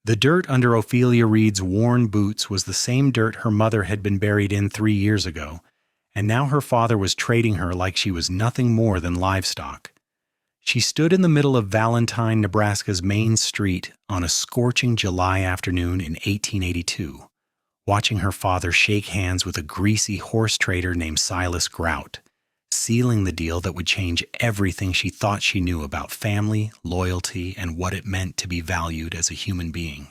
The dirt under Ophelia Reed's worn boots was the same dirt her mother had been buried in 3 years ago, and now her father was trading her like she was nothing more than livestock. She stood in the middle of Valentine, Nebraska's main street on a scorching July afternoon in 1882, watching her father shake hands with a greasy horse trader named Silas Grout, sealing the deal that would change everything she thought she knew about family, loyalty, and what it meant to be valued as a human being.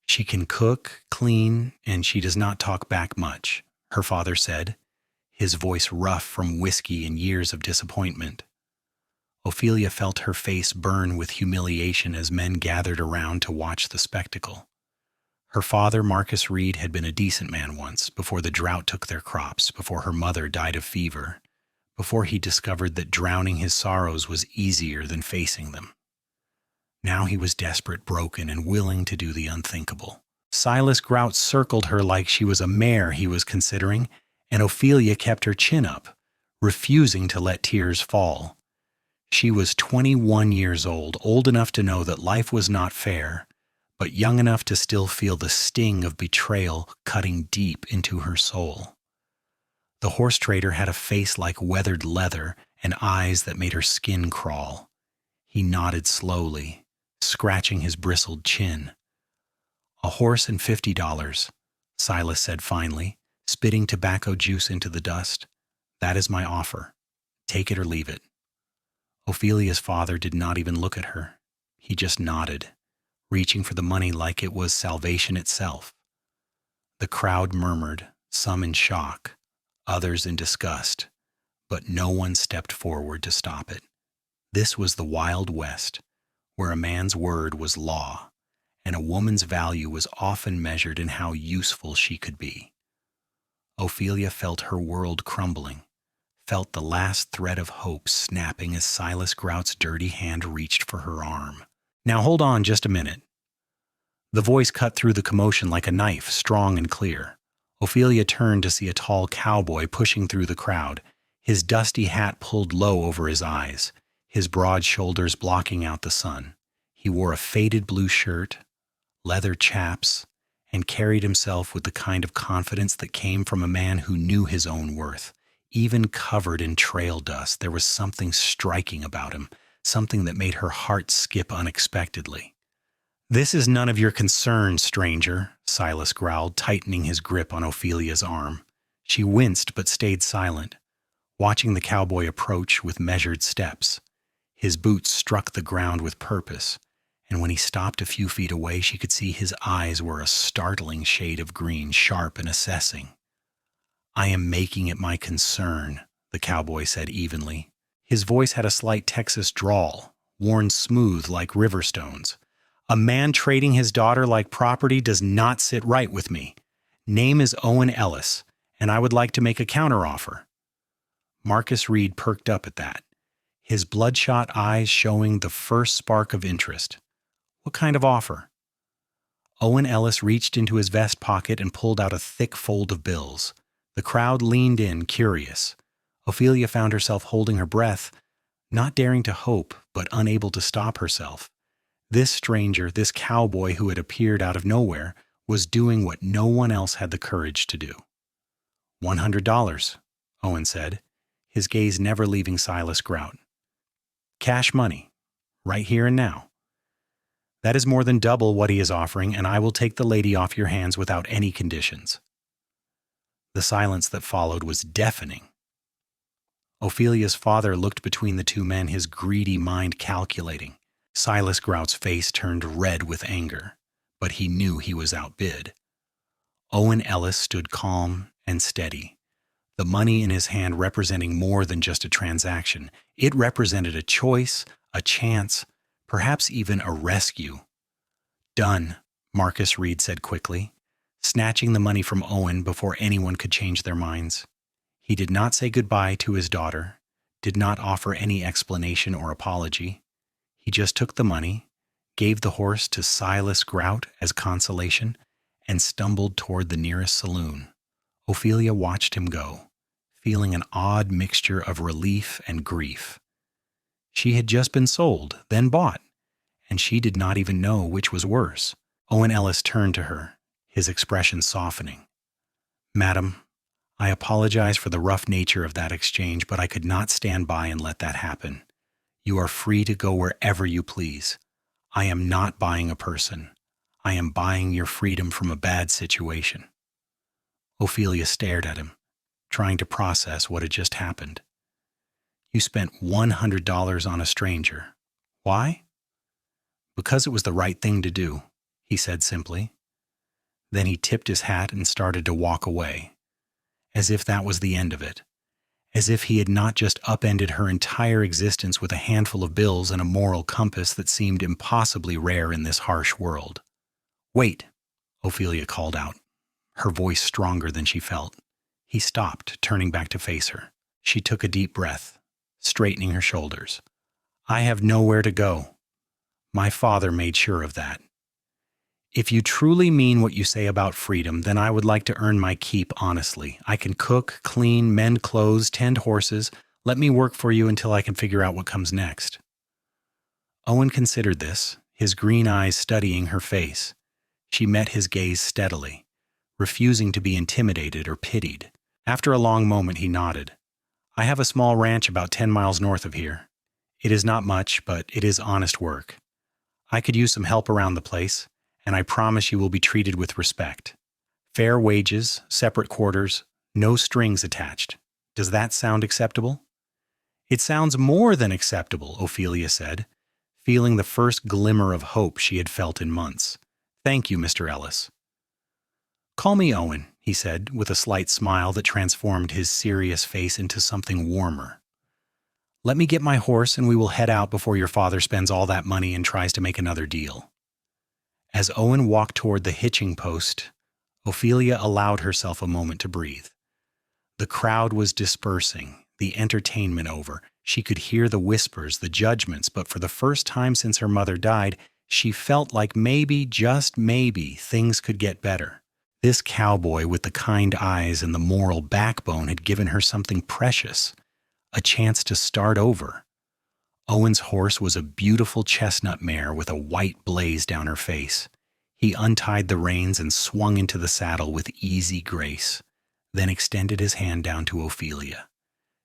"She can cook, clean, and she does not talk back much," her father said, his voice rough from whiskey and years of disappointment. Ophelia felt her face burn with humiliation as men gathered around to watch the spectacle. Her father, Marcus Reed, had been a decent man once, before the drought took their crops, before her mother died of fever, before he discovered that drowning his sorrows was easier than facing them. Now he was desperate, broken, and willing to do the unthinkable. Silas Grout circled her like she was a mare he was considering, and Ophelia kept her chin up, refusing to let tears fall. She was 21 years old enough to know that life was not fair, but young enough to still feel the sting of betrayal cutting deep into her soul. The horse trader had a face like weathered leather and eyes that made her skin crawl. He nodded slowly, scratching his bristled chin. "A horse and $50, Silas said finally, spitting tobacco juice into the dust. "That is my offer. Take it or leave it." Ophelia's father did not even look at her. He just nodded, reaching for the money like it was salvation itself. The crowd murmured, some in shock, others in disgust, but no one stepped forward to stop it. This was the Wild West, where a man's word was law, and a woman's value was often measured in how useful she could be. Ophelia felt her world crumbling, felt the last thread of hope snapping as Silas Grout's dirty hand reached for her arm. "Now hold on just a minute." The voice cut through the commotion like a knife, strong and clear. Ophelia turned to see a tall cowboy pushing through the crowd, his dusty hat pulled low over his eyes, his broad shoulders blocking out the sun. He wore a faded blue shirt, leather chaps, and carried himself with the kind of confidence that came from a man who knew his own worth. Even covered in trail dust, there was something striking about him, something that made her heart skip unexpectedly. "This is none of your concern, stranger," Silas growled, tightening his grip on Ophelia's arm. She winced but stayed silent, watching the cowboy approach with measured steps. His boots struck the ground with purpose, and when he stopped a few feet away, she could see his eyes were a startling shade of green, sharp and assessing. "I am making it my concern," the cowboy said evenly. His voice had a slight Texas drawl, worn smooth like river stones. "A man trading his daughter like property does not sit right with me. Name is Owen Ellis, and I would like to make a counteroffer." Marcus Reed perked up at that, his bloodshot eyes showing the first spark of interest. "What kind of offer?" Owen Ellis reached into his vest pocket and pulled out a thick fold of bills. The crowd leaned in, curious. Ophelia found herself holding her breath, not daring to hope, but unable to stop herself. This stranger, this cowboy who had appeared out of nowhere, was doing what no one else had the courage to do. $100, Owen said, his gaze never leaving Silas Grout. "Cash money, right here and now. That is more than double what he is offering, and I will take the lady off your hands without any conditions." The silence that followed was deafening. Ophelia's father looked between the two men, his greedy mind calculating. Silas Grout's face turned red with anger, but he knew he was outbid. Owen Ellis stood calm and steady, the money in his hand representing more than just a transaction. It represented a choice, a chance, perhaps even a rescue. "Done," Marcus Reed said quickly, snatching the money from Owen before anyone could change their minds. He did not say goodbye to his daughter, did not offer any explanation or apology. He just took the money, gave the horse to Silas Grout as consolation, and stumbled toward the nearest saloon. Ophelia watched him go, feeling an odd mixture of relief and grief. She had just been sold, then bought, and she did not even know which was worse. Owen Ellis turned to her, his expression softening. "Madam, I apologize for the rough nature of that exchange, but I could not stand by and let that happen. You are free to go wherever you please. I am not buying a person. I am buying your freedom from a bad situation." Ophelia stared at him, trying to process what had just happened. "You spent $100 on a stranger. Why?" "Because it was the right thing to do," he said simply. Then he tipped his hat and started to walk away, as if that was the end of it, as if he had not just upended her entire existence with a handful of bills and a moral compass that seemed impossibly rare in this harsh world. "Wait," Ophelia called out, her voice stronger than she felt. He stopped, turning back to face her. She took a deep breath, straightening her shoulders. "I have nowhere to go. My father made sure of that. If you truly mean what you say about freedom, then I would like to earn my keep honestly. I can cook, clean, mend clothes, tend horses. Let me work for you until I can figure out what comes next." Owen considered this, his green eyes studying her face. She met his gaze steadily, refusing to be intimidated or pitied. After a long moment, he nodded. "I have a small ranch about 10 miles north of here. It is not much, but it is honest work. I could use some help around the place, and I promise you will be treated with respect. Fair wages, separate quarters, no strings attached. Does that sound acceptable?" "It sounds more than acceptable," Ophelia said, feeling the first glimmer of hope she had felt in months. "Thank you, Mr. Ellis." "Call me Owen," he said, with a slight smile that transformed his serious face into something warmer. "Let me get my horse and we will head out before your father spends all that money and tries to make another deal." As Owen walked toward the hitching post, Ophelia allowed herself a moment to breathe. The crowd was dispersing, the entertainment over. She could hear the whispers, the judgments, but for the first time since her mother died, she felt like maybe, just maybe, things could get better. This cowboy with the kind eyes and the moral backbone had given her something precious, a chance to start over. Owen's horse was a beautiful chestnut mare with a white blaze down her face. He untied the reins and swung into the saddle with easy grace, then extended his hand down to Ophelia.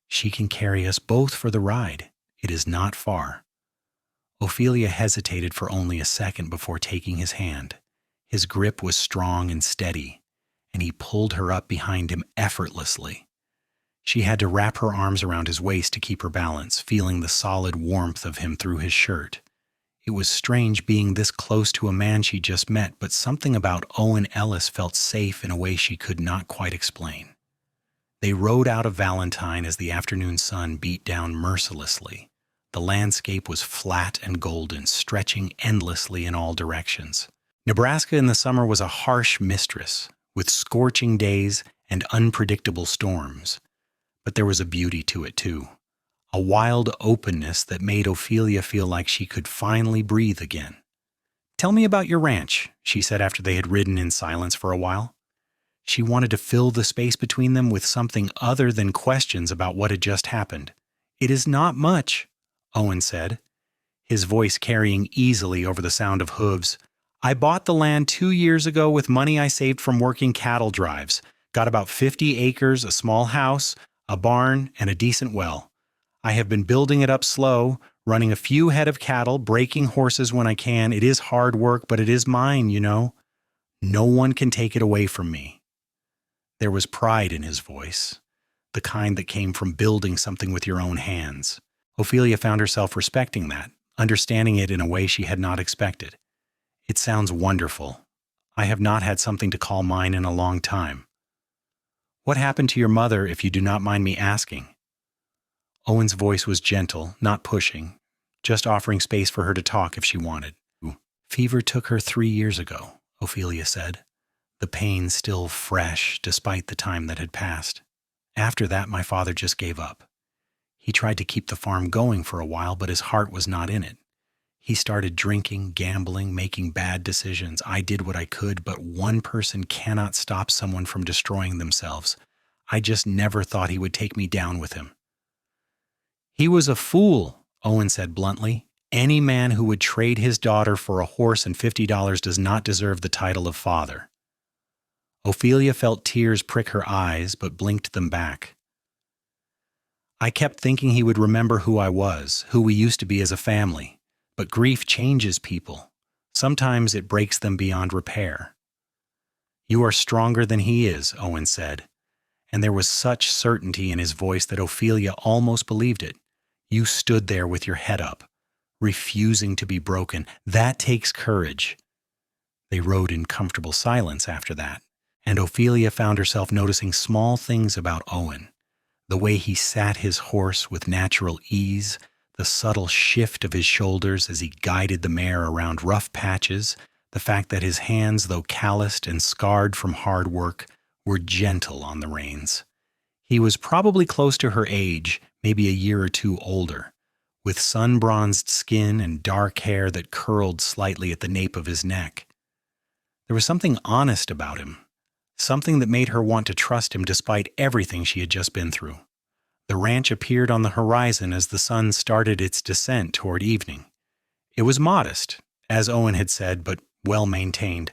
"She can carry us both for the ride. It is not far." Ophelia hesitated for only a second before taking his hand. His grip was strong and steady, and he pulled her up behind him effortlessly. She had to wrap her arms around his waist to keep her balance, feeling the solid warmth of him through his shirt. It was strange being this close to a man she just met, but something about Owen Ellis felt safe in a way she could not quite explain. They rode out of Valentine as the afternoon sun beat down mercilessly. The landscape was flat and golden, stretching endlessly in all directions. Nebraska in the summer was a harsh mistress, with scorching days and unpredictable storms. But there was a beauty to it, too. A wild openness that made Ophelia feel like she could finally breathe again. "Tell me about your ranch," she said after they had ridden in silence for a while. She wanted to fill the space between them with something other than questions about what had just happened. "It is not much," Owen said, his voice carrying easily over the sound of hooves. "I bought the land 2 years ago with money I saved from working cattle drives. Got about 50 acres, a small house, a barn, and a decent well. I have been building it up slow, running a few head of cattle, breaking horses when I can. It is hard work, but it is mine, you know. No one can take it away from me." There was pride in his voice, the kind that came from building something with your own hands. Ophelia found herself respecting that, understanding it in a way she had not expected. "It sounds wonderful. I have not had something to call mine in a long time. What happened to your mother, if you do not mind me asking?" Owen's voice was gentle, not pushing, just offering space for her to talk if she wanted. "Fever took her 3 years ago," Ophelia said, the pain still fresh despite the time that had passed. "After that, my father just gave up. He tried to keep the farm going for a while, but his heart was not in it. He started drinking, gambling, making bad decisions. I did what I could, but one person cannot stop someone from destroying themselves. I just never thought he would take me down with him." "He was a fool," Owen said bluntly. Any man who would trade his daughter for a horse and $50 does not deserve the title of father. Ophelia felt tears prick her eyes, but blinked them back. I kept thinking he would remember who I was, who we used to be as a family. But grief changes people. Sometimes it breaks them beyond repair. You are stronger than he is, Owen said, and there was such certainty in his voice that Ophelia almost believed it. You stood there with your head up, refusing to be broken. That takes courage. They rode in comfortable silence after that, and Ophelia found herself noticing small things about Owen. The way he sat his horse with natural ease, the subtle shift of his shoulders as he guided the mare around rough patches, the fact that his hands, though calloused and scarred from hard work, were gentle on the reins. He was probably close to her age, maybe a year or two older, with sun-bronzed skin and dark hair that curled slightly at the nape of his neck. There was something honest about him, something that made her want to trust him despite everything she had just been through. The ranch appeared on the horizon as the sun started its descent toward evening. It was modest, as Owen had said, but well maintained.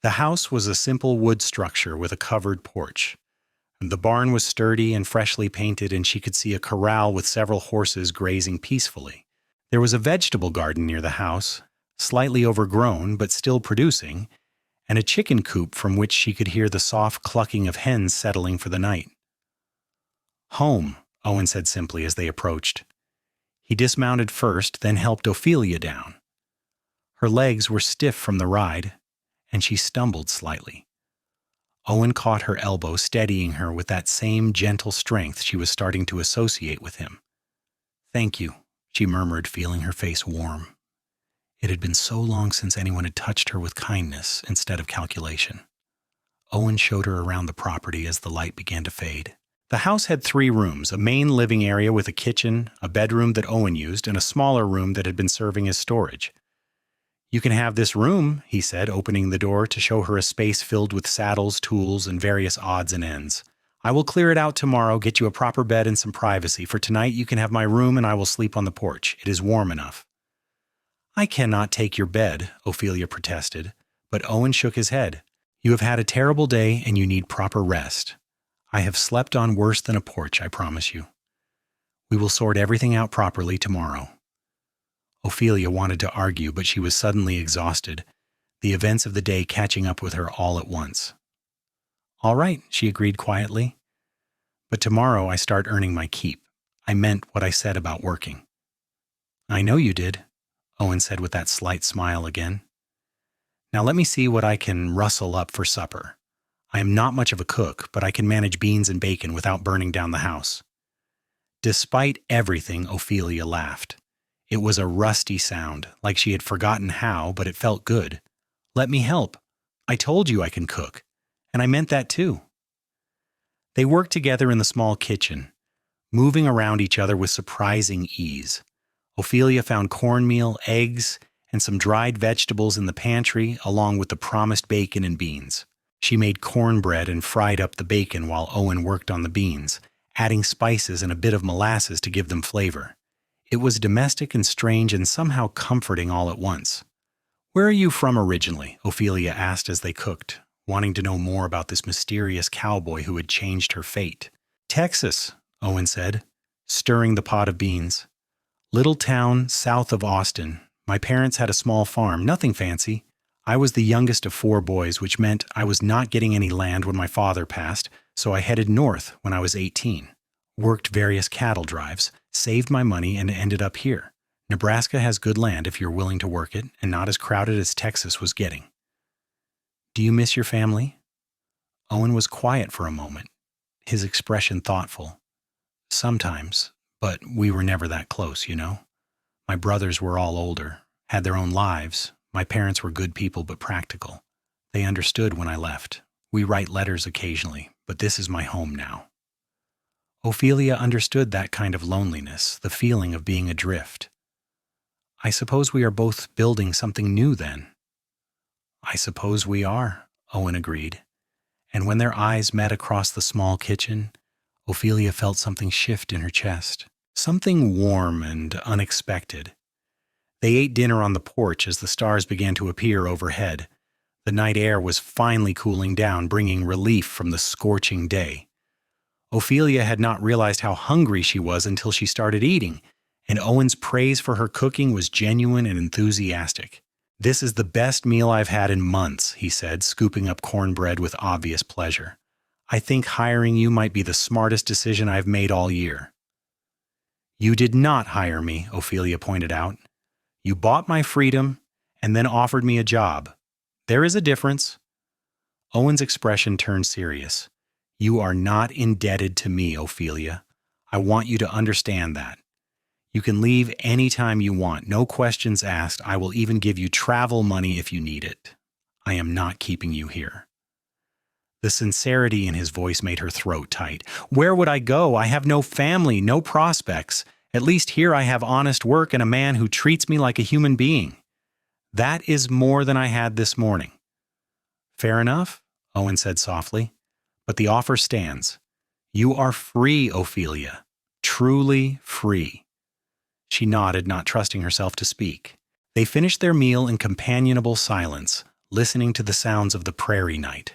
The house was a simple wood structure with a covered porch. The barn was sturdy and freshly painted, and she could see a corral with several horses grazing peacefully. There was a vegetable garden near the house, slightly overgrown but still producing, and a chicken coop from which she could hear the soft clucking of hens settling for the night. Home, Owen said simply as they approached. He dismounted first, then helped Ophelia down. Her legs were stiff from the ride, and she stumbled slightly. Owen caught her elbow, steadying her with that same gentle strength she was starting to associate with him. "Thank you," she murmured, feeling her face warm. It had been so long since anyone had touched her with kindness instead of calculation. Owen showed her around the property as the light began to fade. The house had 3 rooms, a main living area with a kitchen, a bedroom that Owen used, and a smaller room that had been serving as storage. "You can have this room," he said, opening the door to show her a space filled with saddles, tools, and various odds and ends. "I will clear it out tomorrow, get you a proper bed and some privacy. For tonight you can have my room and I will sleep on the porch. It is warm enough." "I cannot take your bed," Ophelia protested, but Owen shook his head. "You have had a terrible day and you need proper rest. I have slept on worse than a porch, I promise you. We will sort everything out properly tomorrow." Ophelia wanted to argue, but she was suddenly exhausted, the events of the day catching up with her all at once. "All right," she agreed quietly. "But tomorrow I start earning my keep. I meant what I said about working." "I know you did," Owen said with that slight smile again. "Now let me see what I can rustle up for supper. I am not much of a cook, but I can manage beans and bacon without burning down the house." Despite everything, Ophelia laughed. It was a rusty sound, like she had forgotten how, but it felt good. "Let me help. I told you I can cook, and I meant that too." They worked together in the small kitchen, moving around each other with surprising ease. Ophelia found cornmeal, eggs, and some dried vegetables in the pantry, along with the promised bacon and beans. She made cornbread and fried up the bacon while Owen worked on the beans, adding spices and a bit of molasses to give them flavor. It was domestic and strange and somehow comforting all at once. "Where are you from originally?" Ophelia asked as they cooked, wanting to know more about this mysterious cowboy who had changed her fate. "Texas," Owen said, stirring the pot of beans. "Little town south of Austin. My parents had a small farm, nothing fancy. I was the youngest of 4 boys, which meant I was not getting any land when my father passed, so I headed north when I was 18. Worked various cattle drives, saved my money, and ended up here. Nebraska has good land if you're willing to work it, and not as crowded as Texas was getting." "Do you miss your family?" Owen was quiet for a moment, his expression thoughtful. "Sometimes, but we were never that close, you know. My brothers were all older, had their own lives. My parents were good people but practical. They understood when I left. We write letters occasionally, but this is my home now." Ophelia understood that kind of loneliness, the feeling of being adrift. "I suppose we are both building something new then." "I suppose we are," Owen agreed. And when their eyes met across the small kitchen, Ophelia felt something shift in her chest, something warm and unexpected. They ate dinner on the porch as the stars began to appear overhead. The night air was finally cooling down, bringing relief from the scorching day. Ophelia had not realized how hungry she was until she started eating, and Owen's praise for her cooking was genuine and enthusiastic. "This is the best meal I've had in months," he said, scooping up cornbread with obvious pleasure. "I think hiring you might be the smartest decision I've made all year." "You did not hire me," Ophelia pointed out. "You bought my freedom and then offered me a job. There is a difference." Owen's expression turned serious. "You are not indebted to me, Ophelia. I want you to understand that. You can leave any time you want, no questions asked. I will even give you travel money if you need it. I am not keeping you here." The sincerity in his voice made her throat tight. "Where would I go? I have no family, no prospects. At least here I have honest work and a man who treats me like a human being. That is more than I had this morning." "Fair enough," Owen said softly, "but the offer stands. You are free, Ophelia. Truly free." She nodded, not trusting herself to speak. They finished their meal in companionable silence, listening to the sounds of the prairie night.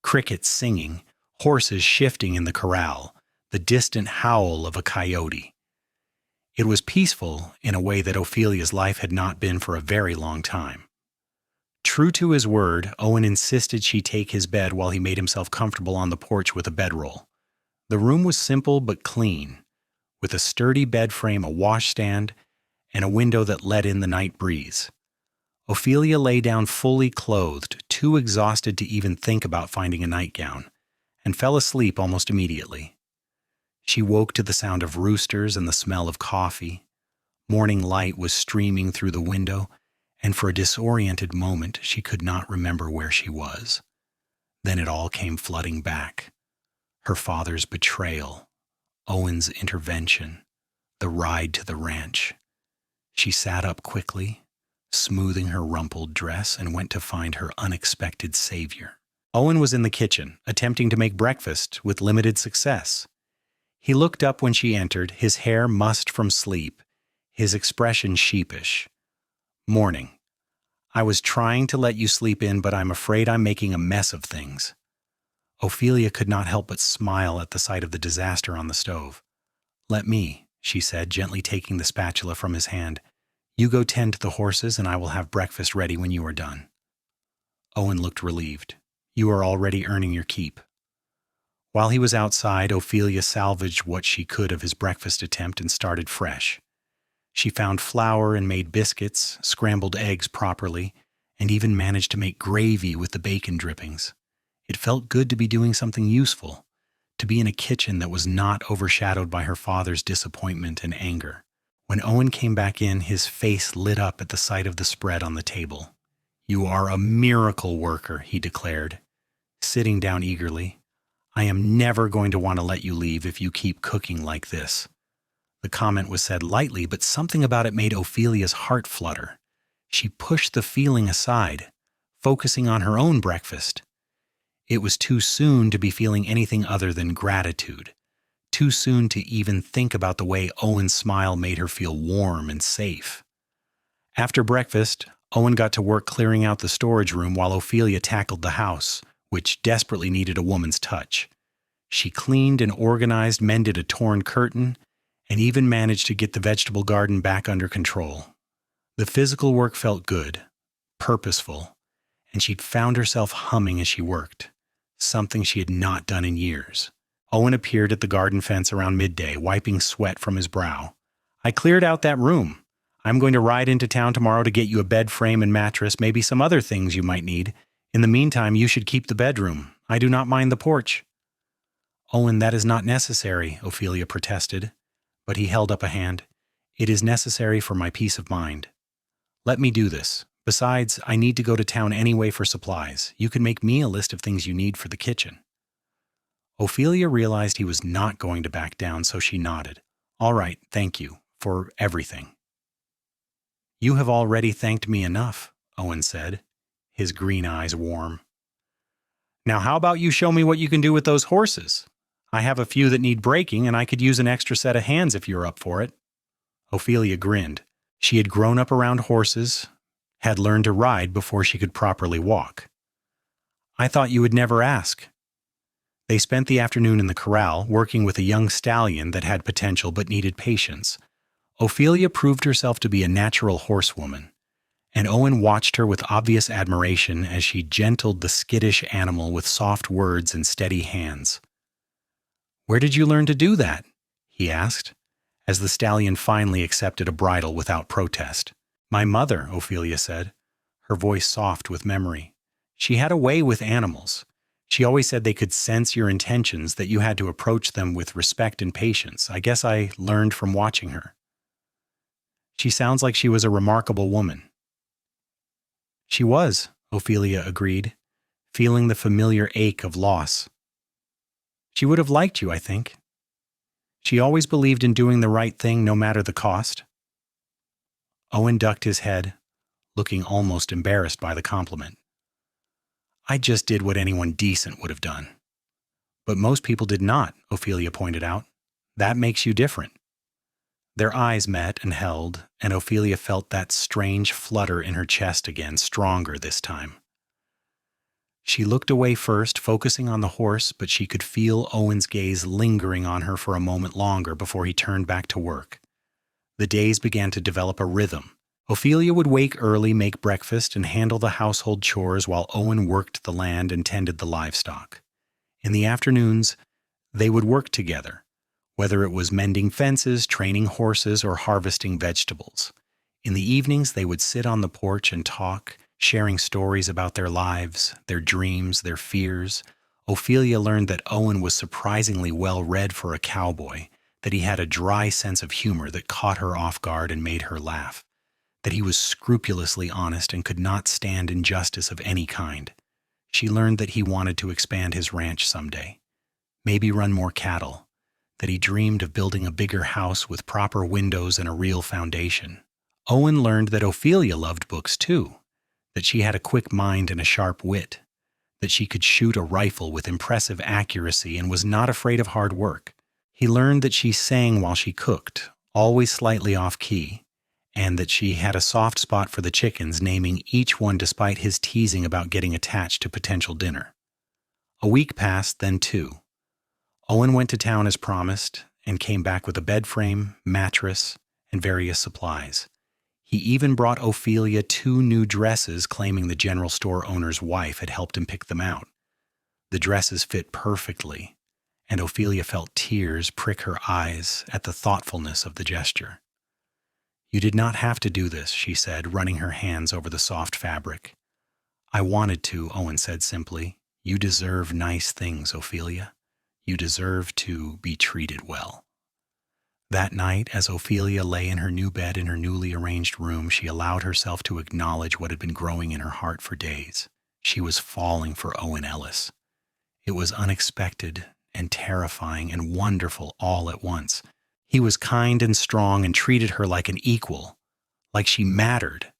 Crickets singing, horses shifting in the corral, the distant howl of a coyote. It was peaceful in a way that Ophelia's life had not been for a very long time. True to his word, Owen insisted she take his bed while he made himself comfortable on the porch with a bedroll. The room was simple but clean, with a sturdy bed frame, a washstand, and a window that let in the night breeze. Ophelia lay down fully clothed, too exhausted to even think about finding a nightgown, and fell asleep almost immediately. She woke to the sound of roosters and the smell of coffee. Morning light was streaming through the window, and for a disoriented moment she could not remember where she was. Then it all came flooding back. Her father's betrayal, Owen's intervention, the ride to the ranch. She sat up quickly, smoothing her rumpled dress, and went to find her unexpected savior. Owen was in the kitchen, attempting to make breakfast with limited success. He looked up when she entered, his hair mussed from sleep, his expression sheepish. "Morning. I was trying to let you sleep in, but I'm afraid I'm making a mess of things." Ophelia could not help but smile at the sight of the disaster on the stove. "Let me," she said, gently taking the spatula from his hand. "You go tend to the horses, and I will have breakfast ready when you are done." Owen looked relieved. "You are already earning your keep." While he was outside, Ophelia salvaged what she could of his breakfast attempt and started fresh. She found flour and made biscuits, scrambled eggs properly, and even managed to make gravy with the bacon drippings. It felt good to be doing something useful, to be in a kitchen that was not overshadowed by her father's disappointment and anger. When Owen came back in, his face lit up at the sight of the spread on the table. "You are a miracle worker," he declared, sitting down eagerly. "I am never going to want to let you leave if you keep cooking like this." The comment was said lightly, but something about it made Ophelia's heart flutter. She pushed the feeling aside, focusing on her own breakfast. It was too soon to be feeling anything other than gratitude. Too soon to even think about the way Owen's smile made her feel warm and safe. After breakfast, Owen got to work clearing out the storage room while Ophelia tackled the house, which desperately needed a woman's touch. She cleaned and organized, mended a torn curtain, and even managed to get the vegetable garden back under control. The physical work felt good, purposeful, and she'd found herself humming as she worked, something she had not done in years. Owen appeared at the garden fence around midday, wiping sweat from his brow. "I cleared out that room. I'm going to ride into town tomorrow to get you a bed frame and mattress, maybe some other things you might need. In the meantime, you should keep the bedroom. I do not mind the porch." "Owen, that is not necessary," Ophelia protested, but he held up a hand. "It is necessary for my peace of mind. Let me do this. Besides, I need to go to town anyway for supplies. You can make me a list of things you need for the kitchen." Ophelia realized he was not going to back down, so she nodded. "All right, thank you for everything." "You have already thanked me enough," Owen said, his green eyes warm. "Now how about you show me what you can do with those horses? I have a few that need breaking, and I could use an extra set of hands if you're up for it." Ophelia grinned. She had grown up around horses, had learned to ride before she could properly walk. "I thought you would never ask." They spent the afternoon in the corral, working with a young stallion that had potential but needed patience. Ophelia proved herself to be a natural horsewoman, and Owen watched her with obvious admiration as she gentled the skittish animal with soft words and steady hands. "Where did you learn to do that?" he asked, as the stallion finally accepted a bridle without protest. "My mother," Ophelia said, her voice soft with memory. "She had a way with animals. She always said they could sense your intentions, that you had to approach them with respect and patience. I guess I learned from watching her." "She sounds like she was a remarkable woman." "She was," Ophelia agreed, feeling the familiar ache of loss. "She would have liked you, I think. She always believed in doing the right thing no matter the cost." Owen ducked his head, looking almost embarrassed by the compliment. "I just did what anyone decent would have done." "But most people did not," Ophelia pointed out. "That makes you different." Their eyes met and held, and Ophelia felt that strange flutter in her chest again, stronger this time. She looked away first, focusing on the horse, but she could feel Owen's gaze lingering on her for a moment longer before he turned back to work. The days began to develop a rhythm. Ophelia would wake early, make breakfast, and handle the household chores while Owen worked the land and tended the livestock. In the afternoons, they would work together, whether it was mending fences, training horses, or harvesting vegetables. In the evenings, they would sit on the porch and talk, sharing stories about their lives, their dreams, their fears. Ophelia learned that Owen was surprisingly well read for a cowboy, that he had a dry sense of humor that caught her off guard and made her laugh, that he was scrupulously honest and could not stand injustice of any kind. She learned that he wanted to expand his ranch someday, maybe run more cattle, that he dreamed of building a bigger house with proper windows and a real foundation. Owen learned that Ophelia loved books too, that she had a quick mind and a sharp wit, that she could shoot a rifle with impressive accuracy and was not afraid of hard work. He learned that she sang while she cooked, always slightly off-key, and that she had a soft spot for the chickens, naming each one despite his teasing about getting attached to potential dinner. A week passed, then two. Owen went to town as promised and came back with a bed frame, mattress, and various supplies. He even brought Ophelia 2 new dresses, claiming the general store owner's wife had helped him pick them out. The dresses fit perfectly, and Ophelia felt tears prick her eyes at the thoughtfulness of the gesture. "You did not have to do this," she said, running her hands over the soft fabric. "I wanted to," Owen said simply. "You deserve nice things, Ophelia. You deserve to be treated well." That night, as Ophelia lay in her new bed in her newly arranged room, she allowed herself to acknowledge what had been growing in her heart for days. She was falling for Owen Ellis. It was unexpected and terrifying and wonderful all at once. He was kind and strong and treated her like an equal, like she mattered.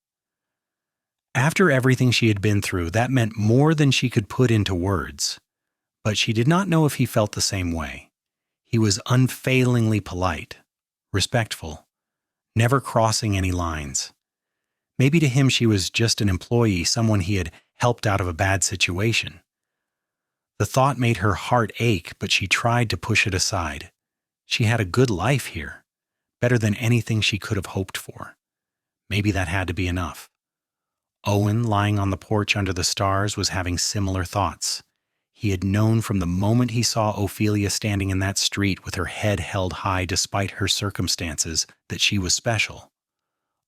After everything she had been through, that meant more than she could put into words. But she did not know if he felt the same way. He was unfailingly polite, respectful, never crossing any lines. Maybe to him she was just an employee, someone he had helped out of a bad situation. The thought made her heart ache, but she tried to push it aside. She had a good life here, better than anything she could have hoped for. Maybe that had to be enough. Owen, lying on the porch under the stars, was having similar thoughts. He had known from the moment he saw Ophelia standing in that street with her head held high despite her circumstances that she was special.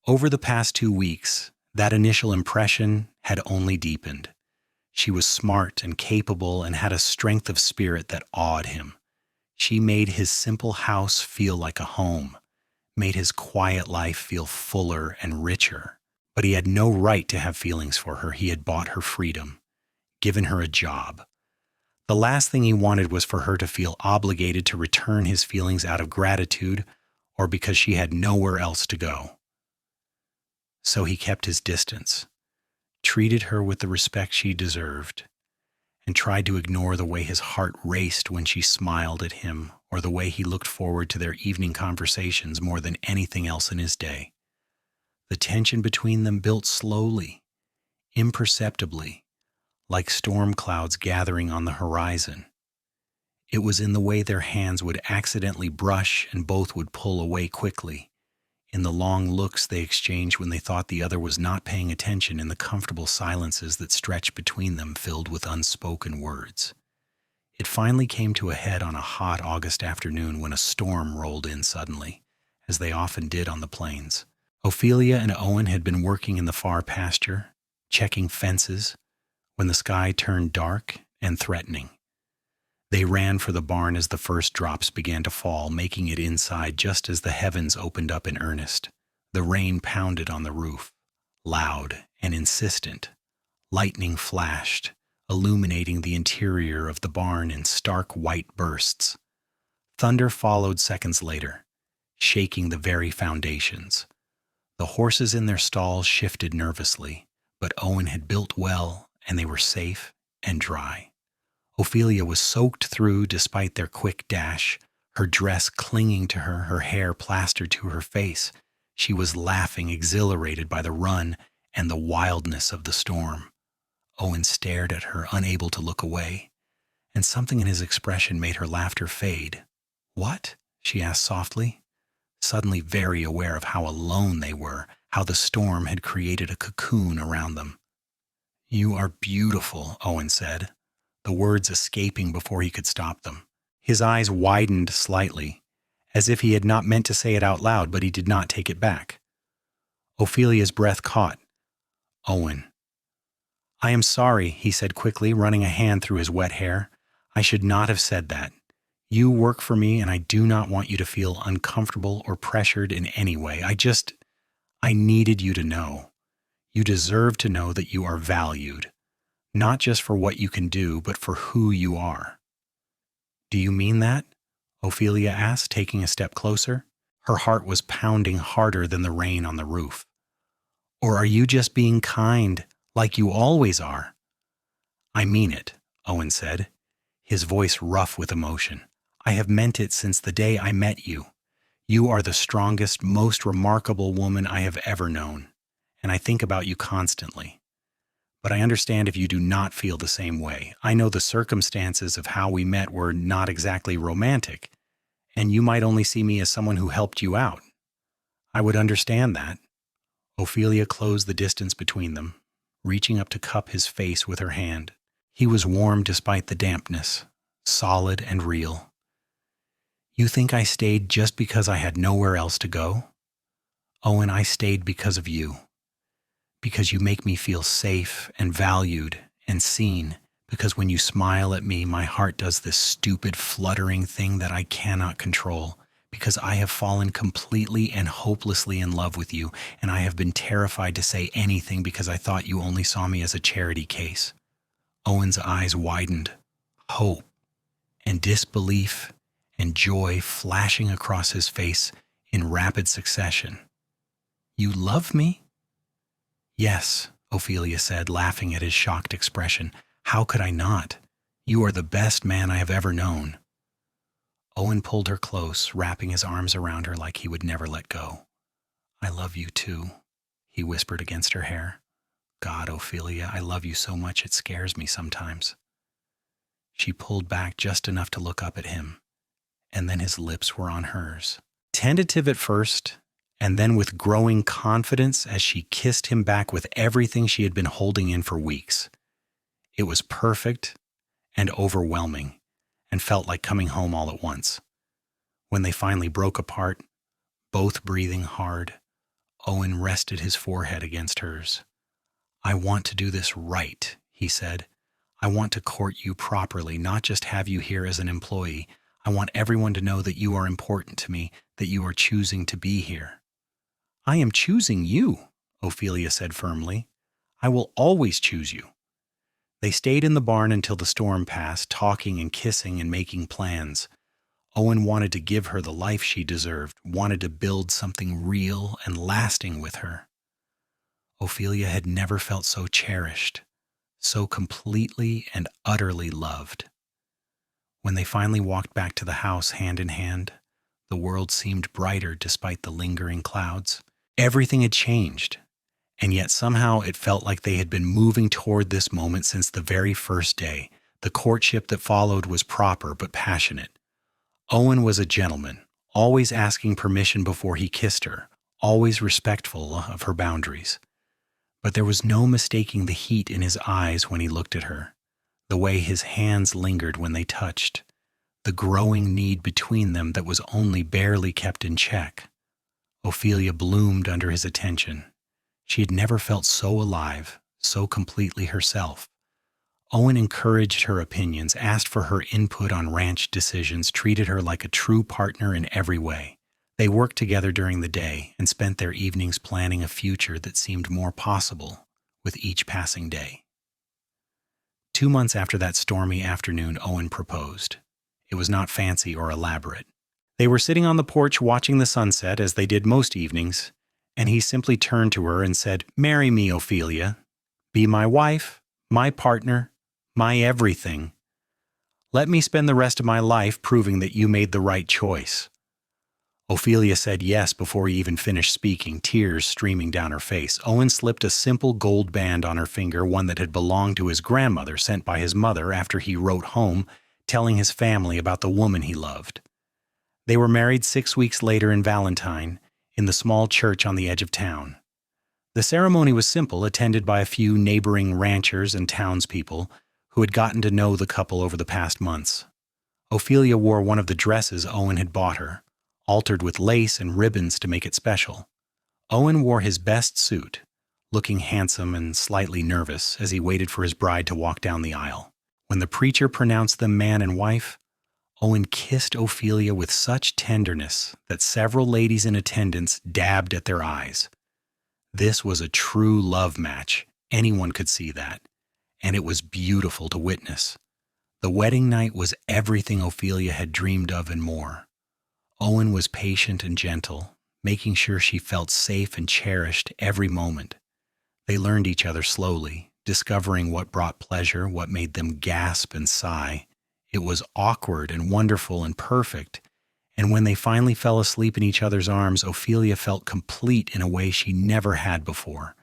Over the past 2 weeks, that initial impression had only deepened. She was smart and capable and had a strength of spirit that awed him. She made his simple house feel like a home, made his quiet life feel fuller and richer. But he had no right to have feelings for her. He had bought her freedom, given her a job. The last thing he wanted was for her to feel obligated to return his feelings out of gratitude or because she had nowhere else to go. So he kept his distance, treated her with the respect she deserved, and tried to ignore the way his heart raced when she smiled at him or the way he looked forward to their evening conversations more than anything else in his day. The tension between them built slowly, imperceptibly, like storm clouds gathering on the horizon. It was in the way their hands would accidentally brush and both would pull away quickly, in the long looks they exchanged when they thought the other was not paying attention, in the comfortable silences that stretched between them filled with unspoken words. It finally came to a head on a hot August afternoon when a storm rolled in suddenly, as they often did on the plains. Ophelia and Owen had been working in the far pasture, checking fences, when the sky turned dark and threatening. They ran for the barn as the first drops began to fall, making it inside just as the heavens opened up in earnest. The rain pounded on the roof, loud and insistent. Lightning flashed, illuminating the interior of the barn in stark white bursts. Thunder followed seconds later, shaking the very foundations. The horses in their stalls shifted nervously, but Owen had built well, and they were safe and dry. Ophelia was soaked through despite their quick dash, her dress clinging to her, her hair plastered to her face. She was laughing, exhilarated by the run and the wildness of the storm. Owen stared at her, unable to look away, and something in his expression made her laughter fade. "What?" she asked softly, suddenly very aware of how alone they were, how the storm had created a cocoon around them. "You are beautiful," Owen said, the words escaping before he could stop them. His eyes widened slightly, as if he had not meant to say it out loud, but he did not take it back. Ophelia's breath caught. "Owen." "I am sorry," he said quickly, running a hand through his wet hair. "I should not have said that. You work for me, and I do not want you to feel uncomfortable or pressured in any way. I needed you to know. You deserve to know that you are valued. Not just for what you can do, but for who you are." "Do you mean that?" Ophelia asked, taking a step closer. Her heart was pounding harder than the rain on the roof. "Or are you just being kind, like you always are?" "I mean it," Owen said, his voice rough with emotion. "I have meant it since the day I met you. You are the strongest, most remarkable woman I have ever known, and I think about you constantly. But I understand if you do not feel the same way. I know the circumstances of how we met were not exactly romantic, and you might only see me as someone who helped you out. I would understand that." Ophelia closed the distance between them, reaching up to cup his face with her hand. He was warm despite the dampness, solid and real. "You think I stayed just because I had nowhere else to go? Owen, I stayed because of you. Because you make me feel safe and valued and seen. Because when you smile at me, my heart does this stupid fluttering thing that I cannot control. Because I have fallen completely and hopelessly in love with you, and I have been terrified to say anything because I thought you only saw me as a charity case." Owen's eyes widened, hope and disbelief and joy flashing across his face in rapid succession. "You love me?" "Yes," Ophelia said, laughing at his shocked expression. "How could I not? You are the best man I have ever known." Owen pulled her close, wrapping his arms around her like he would never let go. "I love you too," he whispered against her hair. "God, Ophelia, I love you so much it scares me sometimes." She pulled back just enough to look up at him, and then his lips were on hers. Tentative at first, and then with growing confidence as she kissed him back with everything she had been holding in for weeks. It was perfect and overwhelming, and felt like coming home all at once. When they finally broke apart, both breathing hard, Owen rested his forehead against hers. "I want to do this right," he said. "I want to court you properly, not just have you here as an employee. I want everyone to know that you are important to me, that you are choosing to be here." "I am choosing you," Ophelia said firmly. "I will always choose you." They stayed in the barn until the storm passed, talking and kissing and making plans. Owen wanted to give her the life she deserved, wanted to build something real and lasting with her. Ophelia had never felt so cherished, so completely and utterly loved. When they finally walked back to the house hand in hand, the world seemed brighter despite the lingering clouds. Everything had changed, and yet somehow it felt like they had been moving toward this moment since the very first day. The courtship that followed was proper but passionate. Owen was a gentleman, always asking permission before he kissed her, always respectful of her boundaries. But there was no mistaking the heat in his eyes when he looked at her, the way his hands lingered when they touched, the growing need between them that was only barely kept in check. Ophelia bloomed under his attention. She had never felt so alive, so completely herself. Owen encouraged her opinions, asked for her input on ranch decisions, treated her like a true partner in every way. They worked together during the day and spent their evenings planning a future that seemed more possible with each passing day. 2 months after that stormy afternoon, Owen proposed. It was not fancy or elaborate. They were sitting on the porch watching the sunset, as they did most evenings, and he simply turned to her and said, "Marry me, Ophelia. Be my wife, my partner, my everything. Let me spend the rest of my life proving that you made the right choice." Ophelia said yes before he even finished speaking, tears streaming down her face. Owen slipped a simple gold band on her finger, one that had belonged to his grandmother, sent by his mother after he wrote home, telling his family about the woman he loved. They were married 6 weeks later in Valentine, in the small church on the edge of town. The ceremony was simple, attended by a few neighboring ranchers and townspeople who had gotten to know the couple over the past months. Ophelia wore one of the dresses Owen had bought her, altered with lace and ribbons to make it special. Owen wore his best suit, looking handsome and slightly nervous as he waited for his bride to walk down the aisle. When the preacher pronounced them man and wife, Owen kissed Ophelia with such tenderness that several ladies in attendance dabbed at their eyes. This was a true love match. Anyone could see that, and it was beautiful to witness. The wedding night was everything Ophelia had dreamed of and more. Owen was patient and gentle, making sure she felt safe and cherished every moment. They learned each other slowly, discovering what brought pleasure, what made them gasp and sigh. It was awkward and wonderful and perfect, and when they finally fell asleep in each other's arms, Ophelia felt complete in a way she never had before.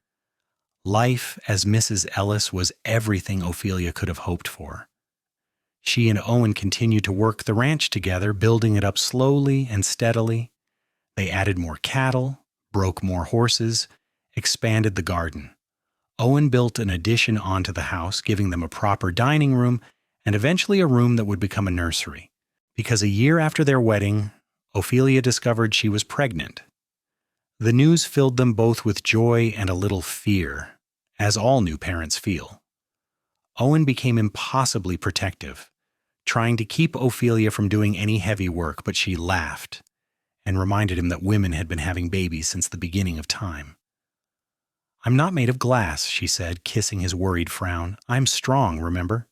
Life as Mrs. Ellis was everything Ophelia could have hoped for. She and Owen continued to work the ranch together, building it up slowly and steadily. They added more cattle, broke more horses, expanded the garden. Owen built an addition onto the house, giving them a proper dining room and eventually a room that would become a nursery. Because a year after their wedding, Ophelia discovered she was pregnant. The news filled them both with joy and a little fear, as all new parents feel. Owen became impossibly protective, trying to keep Ophelia from doing any heavy work, but she laughed and reminded him that women had been having babies since the beginning of time. "I'm not made of glass," she said, kissing his worried frown. "I'm strong, remember?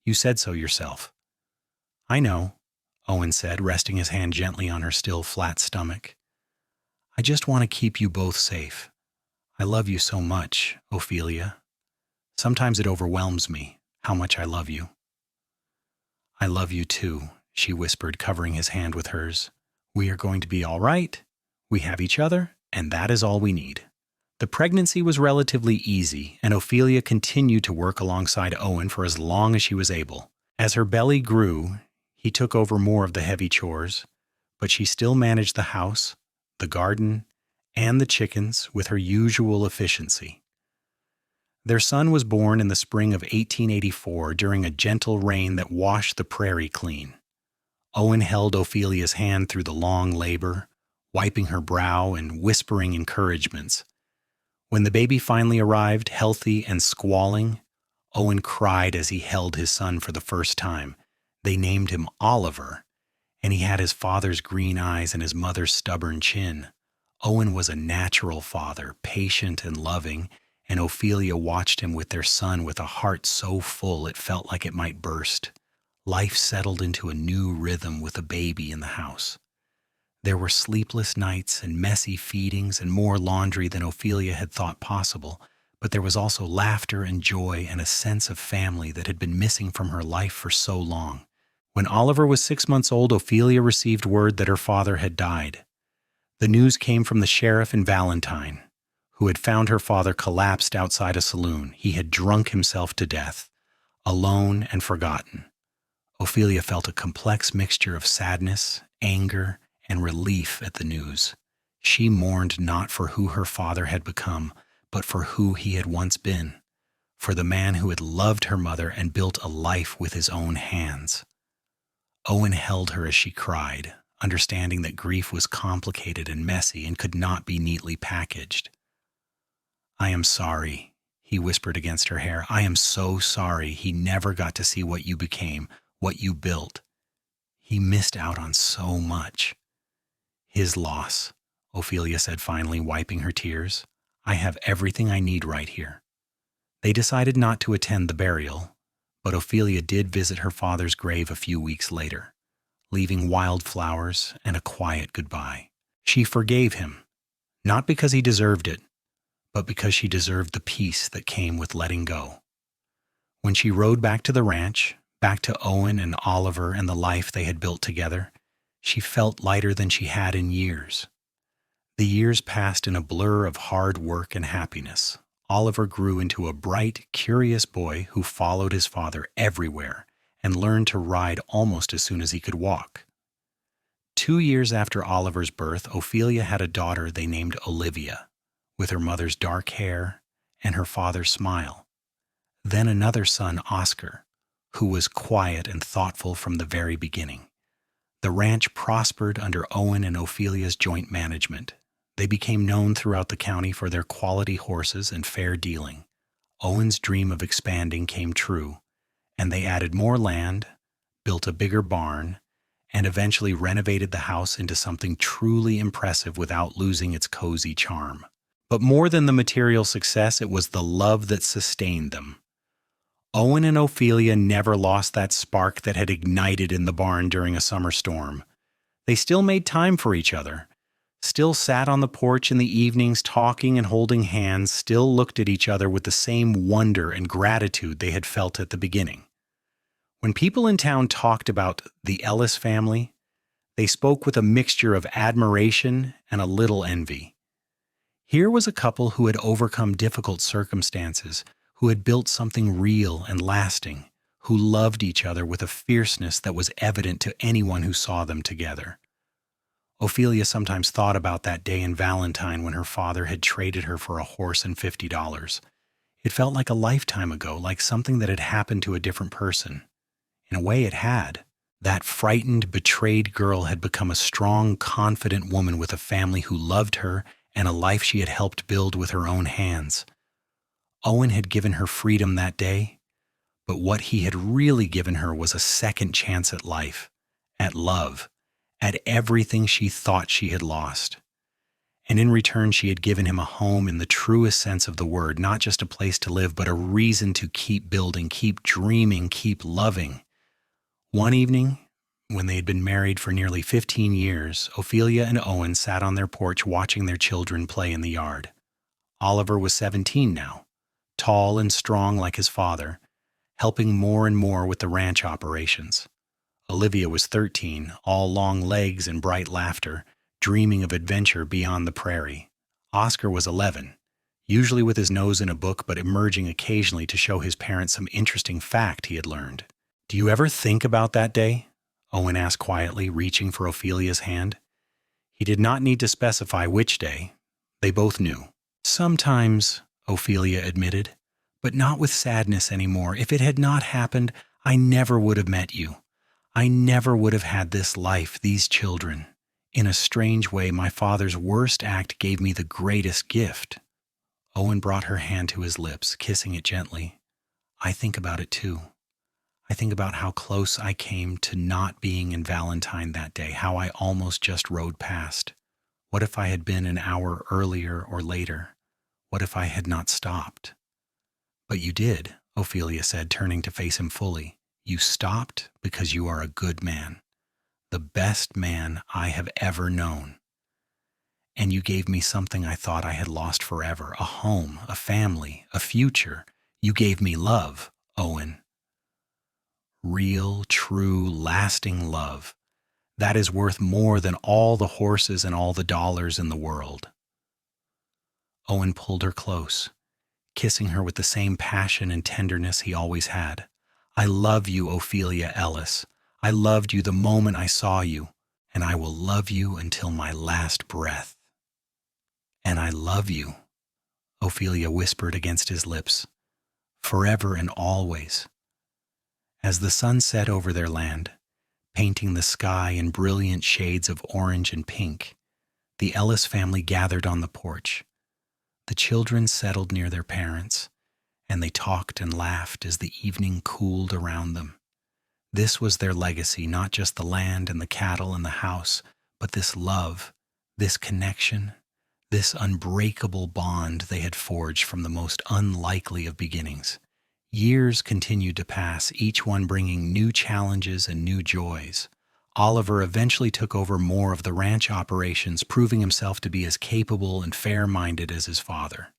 You said so yourself." "I know," Owen said, resting his hand gently on her still flat stomach. "I just want to keep you both safe. I love you so much, Ophelia. Sometimes it overwhelms me how much I love you." "I love you too," she whispered, covering his hand with hers. "We are going to be all right. We have each other, and that is all we need." The pregnancy was relatively easy, and Ophelia continued to work alongside Owen for as long as she was able. As her belly grew, he took over more of the heavy chores, but she still managed the house, the garden, and the chickens with her usual efficiency. Their son was born in the spring of 1884 during a gentle rain that washed the prairie clean. Owen held Ophelia's hand through the long labor, wiping her brow and whispering encouragements. When the baby finally arrived, healthy and squalling, Owen cried as he held his son for the first time. They named him Oliver, and he had his father's green eyes and his mother's stubborn chin. Owen was a natural father, patient and loving, and Ophelia watched him with their son with a heart so full it felt like it might burst. Life settled into a new rhythm with a baby in the house. There were sleepless nights and messy feedings and more laundry than Ophelia had thought possible, but there was also laughter and joy and a sense of family that had been missing from her life for so long. When Oliver was 6 months old, Ophelia received word that her father had died. The news came from the sheriff in Valentine, who had found her father collapsed outside a saloon. He had drunk himself to death, alone and forgotten. Ophelia felt a complex mixture of sadness, anger, and relief at the news. She mourned not for who her father had become, but for who he had once been, for the man who had loved her mother and built a life with his own hands. Owen held her as she cried, understanding that grief was complicated and messy and could not be neatly packaged. "I am sorry," he whispered against her hair. "I am so sorry he never got to see what you became, what you built. He missed out on so much." "His loss," Ophelia said finally, wiping her tears. "I have everything I need right here." They decided not to attend the burial, but Ophelia did visit her father's grave a few weeks later, leaving wildflowers and a quiet goodbye. She forgave him, not because he deserved it, but because she deserved the peace that came with letting go. When she rode back to the ranch, back to Owen and Oliver and the life they had built together, she felt lighter than she had in years. The years passed in a blur of hard work and happiness. Oliver grew into a bright, curious boy who followed his father everywhere and learned to ride almost as soon as he could walk. 2 years after Oliver's birth, Ophelia had a daughter they named Olivia, with her mother's dark hair and her father's smile. Then another son, Oscar, who was quiet and thoughtful from the very beginning. The ranch prospered under Owen and Ophelia's joint management. They became known throughout the county for their quality horses and fair dealing. Owen's dream of expanding came true, and they added more land, built a bigger barn, and eventually renovated the house into something truly impressive without losing its cozy charm. But more than the material success, it was the love that sustained them. Owen and Ophelia never lost that spark that had ignited in the barn during a summer storm. They still made time for each other, still sat on the porch in the evenings talking and holding hands, still looked at each other with the same wonder and gratitude they had felt at the beginning. When people in town talked about the Ellis family, they spoke with a mixture of admiration and a little envy. Here was a couple who had overcome difficult circumstances, who had built something real and lasting, who loved each other with a fierceness that was evident to anyone who saw them together. Ophelia sometimes thought about that day in Valentine when her father had traded her for a horse and $50. It felt like a lifetime ago, like something that had happened to a different person. In a way, it had. That frightened, betrayed girl had become a strong, confident woman with a family who loved her and a life she had helped build with her own hands. Owen had given her freedom that day, but what he had really given her was a second chance at life, at love, at everything she thought she had lost. And in return, she had given him a home in the truest sense of the word, not just a place to live, but a reason to keep building, keep dreaming, keep loving. One evening, when they had been married for nearly 15 years, Ophelia and Owen sat on their porch watching their children play in the yard. Oliver was 17 now, tall and strong like his father, helping more and more with the ranch operations. Olivia was 13, all long legs and bright laughter, dreaming of adventure beyond the prairie. Oscar was 11, usually with his nose in a book but emerging occasionally to show his parents some interesting fact he had learned. "Do you ever think about that day?" Owen asked quietly, reaching for Ophelia's hand. He did not need to specify which day. They both knew. "Sometimes," Ophelia admitted, "but not with sadness anymore. If it had not happened, I never would have met you. I never would have had this life, these children. In a strange way, my father's worst act gave me the greatest gift." Owen brought her hand to his lips, kissing it gently. "I think about it too. I think about how close I came to not being in Valentine that day, how I almost just rode past. What if I had been an hour earlier or later? What if I had not stopped?" "But you did," Ophelia said, turning to face him fully. "You stopped because you are a good man, the best man I have ever known. And you gave me something I thought I had lost forever, a home, a family, a future. You gave me love, Owen. Real, true, lasting love. That is worth more than all the horses and all the dollars in the world." Owen pulled her close, kissing her with the same passion and tenderness he always had. "I love you, Ophelia Ellis. I loved you the moment I saw you, and I will love you until my last breath." "And I love you," Ophelia whispered against his lips, "forever and always." As the sun set over their land, painting the sky in brilliant shades of orange and pink, the Ellis family gathered on the porch. The children settled near their parents, and they talked and laughed as the evening cooled around them. This was their legacy, not just the land and the cattle and the house, but this love, this connection, this unbreakable bond they had forged from the most unlikely of beginnings. Years continued to pass, each one bringing new challenges and new joys. Oliver eventually took over more of the ranch operations, proving himself to be as capable and fair-minded as his father.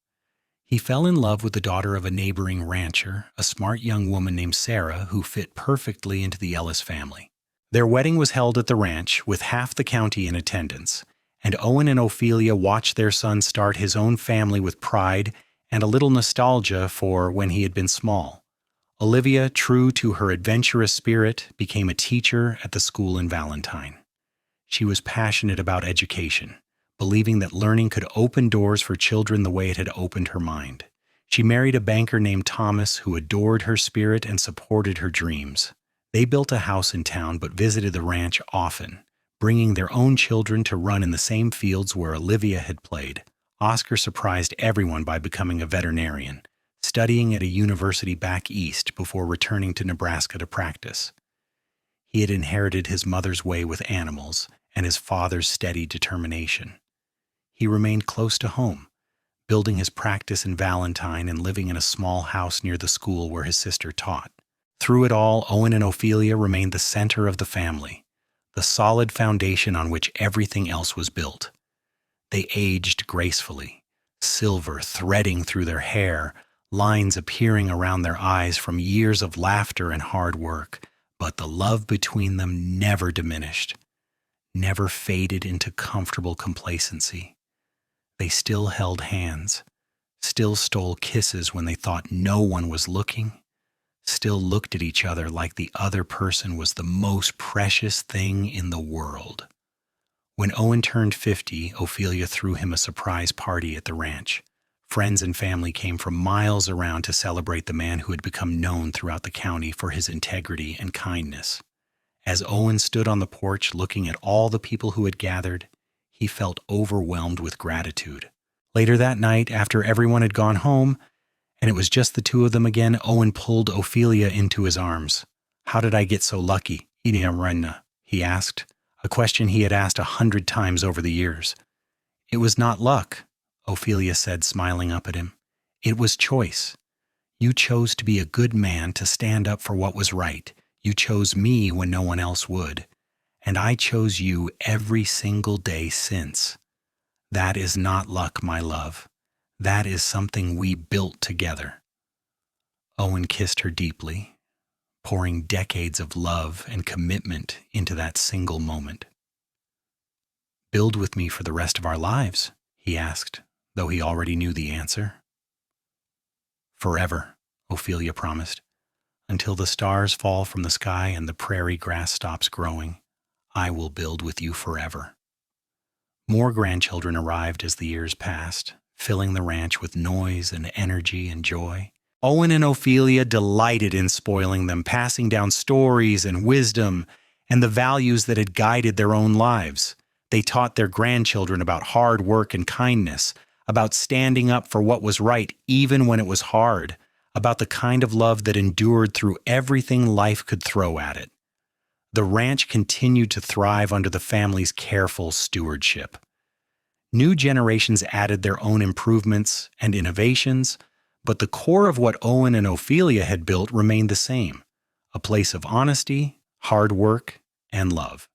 He fell in love with the daughter of a neighboring rancher, a smart young woman named Sarah, who fit perfectly into the Ellis family. Their wedding was held at the ranch, with half the county in attendance, and Owen and Ophelia watched their son start his own family with pride and a little nostalgia for when he had been small. Olivia, true to her adventurous spirit, became a teacher at the school in Valentine. She was passionate about education, believing that learning could open doors for children the way it had opened her mind. She married a banker named Thomas who adored her spirit and supported her dreams. They built a house in town but visited the ranch often, bringing their own children to run in the same fields where Olivia had played. Oscar surprised everyone by becoming a veterinarian, studying at a university back east before returning to Nebraska to practice. He had inherited his mother's way with animals and his father's steady determination. He remained close to home, building his practice in Valentine and living in a small house near the school where his sister taught. Through it all, Owen and Ophelia remained the center of the family, the solid foundation on which everything else was built. They aged gracefully, silver threading through their hair, lines appearing around their eyes from years of laughter and hard work, but the love between them never diminished, never faded into comfortable complacency. They still held hands, still stole kisses when they thought no one was looking, still looked at each other like the other person was the most precious thing in the world. When Owen turned 50, Ophelia threw him a surprise party at the ranch. Friends and family came from miles around to celebrate the man who had become known throughout the county for his integrity and kindness. As Owen stood on the porch looking at all the people who had gathered, he felt overwhelmed with gratitude. Later that night, after everyone had gone home, and it was just the two of them again, Owen pulled Ophelia into his arms. "How did I get so lucky, Idiamrenna?" he asked, a question he had asked 100 times over the years. "It was not luck," Ophelia said, smiling up at him. "It was choice. You chose to be a good man, to stand up for what was right. You chose me when no one else would. And I chose you every single day since. That is not luck, my love. That is something we built together." Owen kissed her deeply, pouring decades of love and commitment into that single moment. "Build with me for the rest of our lives?" he asked, though he already knew the answer. "Forever," Ophelia promised. "Until the stars fall from the sky and the prairie grass stops growing, I will build with you forever." More grandchildren arrived as the years passed, filling the ranch with noise and energy and joy. Owen and Ophelia delighted in spoiling them, passing down stories and wisdom and the values that had guided their own lives. They taught their grandchildren about hard work and kindness, about standing up for what was right even when it was hard, about the kind of love that endured through everything life could throw at it. The ranch continued to thrive under the family's careful stewardship. New generations added their own improvements and innovations, but the core of what Owen and Ophelia had built remained the same, a place of honesty, hard work, and love.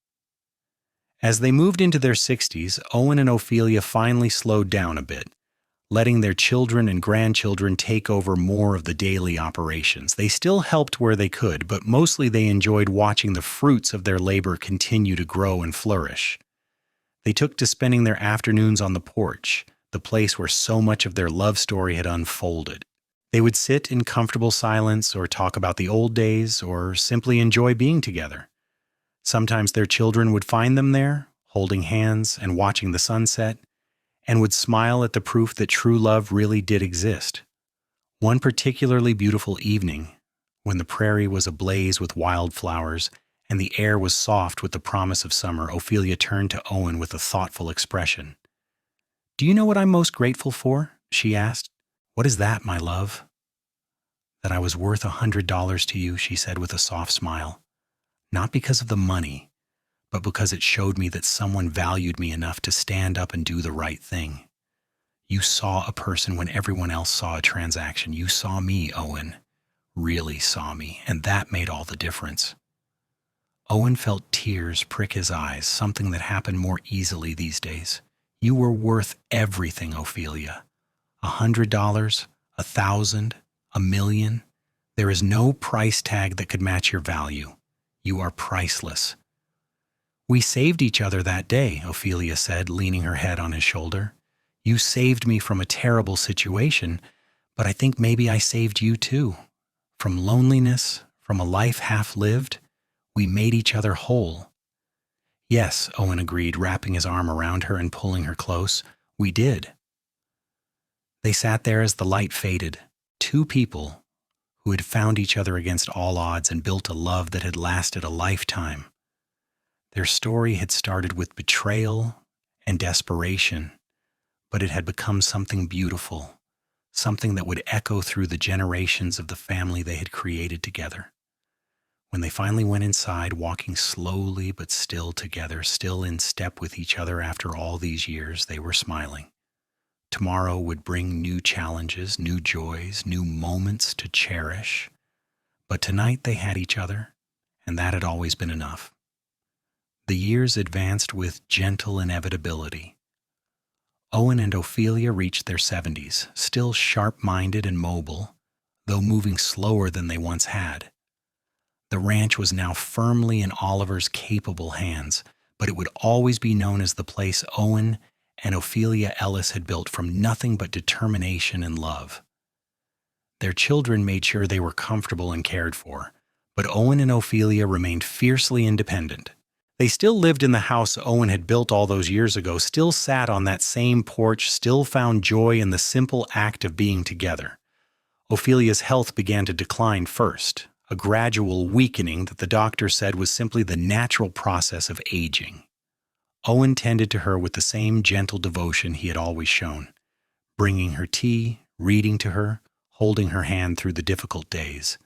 As they moved into their 60s, Owen and Ophelia finally slowed down a bit, letting their children and grandchildren take over more of the daily operations. They still helped where they could, but mostly they enjoyed watching the fruits of their labor continue to grow and flourish. They took to spending their afternoons on the porch, the place where so much of their love story had unfolded. They would sit in comfortable silence or talk about the old days or simply enjoy being together. Sometimes their children would find them there, holding hands and watching the sunset, and would smile at the proof that true love really did exist. One particularly beautiful evening, when the prairie was ablaze with wildflowers and the air was soft with the promise of summer, Ophelia turned to Owen with a thoughtful expression. "Do you know what I'm most grateful for?" she asked. "What is that, my love?" "That I was worth $100 to you," she said with a soft smile. "Not because of the money, but because it showed me that someone valued me enough to stand up and do the right thing. You saw a person when everyone else saw a transaction. You saw me, Owen. Really saw me, and that made all the difference." Owen felt tears prick his eyes, something that happened more easily these days. "You were worth everything, Ophelia. $100, 1,000, 1,000,000. There is no price tag that could match your value. You are priceless." "We saved each other that day," Ophelia said, leaning her head on his shoulder. "You saved me from a terrible situation, but I think maybe I saved you too. From loneliness, from a life half lived, we made each other whole." "Yes," Owen agreed, wrapping his arm around her and pulling her close. "We did." They sat there as the light faded, two people who had found each other against all odds and built a love that had lasted a lifetime. Their story had started with betrayal and desperation, but it had become something beautiful, something that would echo through the generations of the family they had created together. When they finally went inside, walking slowly but still together, still in step with each other after all these years, they were smiling. Tomorrow would bring new challenges, new joys, new moments to cherish. But tonight they had each other, and that had always been enough. The years advanced with gentle inevitability. Owen and Ophelia reached their 70s, still sharp-minded and mobile, though moving slower than they once had. The ranch was now firmly in Oliver's capable hands, but it would always be known as the place Owen and Ophelia Ellis had built from nothing but determination and love. Their children made sure they were comfortable and cared for, but Owen and Ophelia remained fiercely independent. They still lived in the house Owen had built all those years ago, still sat on that same porch, still found joy in the simple act of being together. Ophelia's health began to decline first, a gradual weakening that the doctor said was simply the natural process of aging. Owen tended to her with the same gentle devotion he had always shown, bringing her tea, reading to her, holding her hand through the difficult days.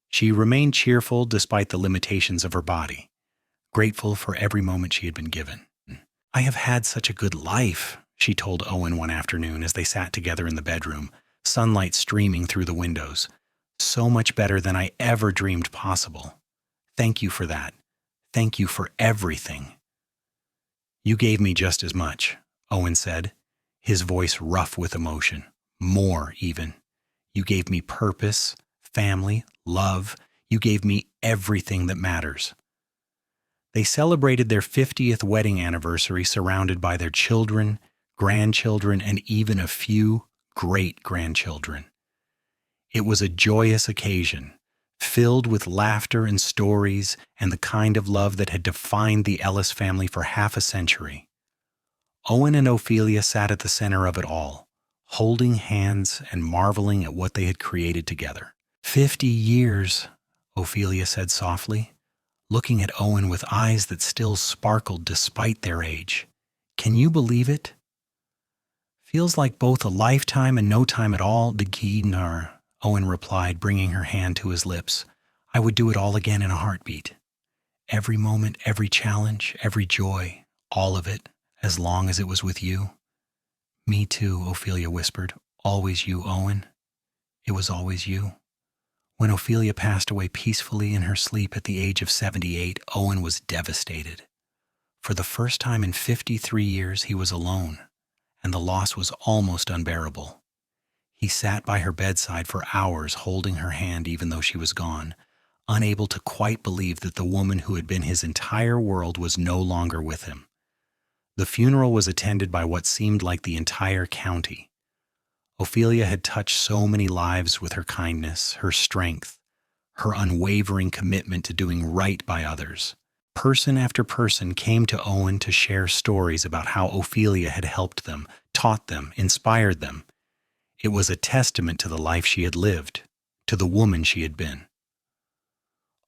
She remained cheerful despite the limitations of her body, grateful for every moment she had been given. "I have had such a good life," she told Owen one afternoon as they sat together in the bedroom, sunlight streaming through the windows. "So much better than I ever dreamed possible. Thank you for that. Thank you for everything." "You gave me just as much," Owen said, his voice rough with emotion. "More, even. You gave me purpose, family, love. You gave me everything that matters." They celebrated their 50th wedding anniversary surrounded by their children, grandchildren, and even a few great-grandchildren. It was a joyous occasion, filled with laughter and stories and the kind of love that had defined the Ellis family for half a century. Owen and Ophelia sat at the center of it all, holding hands and marveling at what they had created together. 50 years, Ophelia said softly, looking at Owen with eyes that still sparkled despite their age. "Can you believe it?" "Feels like both a lifetime and no time at all, Deginar," Owen replied, bringing her hand to his lips. "I would do it all again in a heartbeat. Every moment, every challenge, every joy, all of it, as long as it was with you." "Me too," Ophelia whispered. "Always you, Owen. It was always you." When Ophelia passed away peacefully in her sleep at the age of 78, Owen was devastated. For the first time in 53 years, he was alone, and the loss was almost unbearable. He sat by her bedside for hours, holding her hand even though she was gone, unable to quite believe that the woman who had been his entire world was no longer with him. The funeral was attended by what seemed like the entire county. Ophelia had touched so many lives with her kindness, her strength, her unwavering commitment to doing right by others. Person after person came to Owen to share stories about how Ophelia had helped them, taught them, inspired them. It was a testament to the life she had lived, to the woman she had been.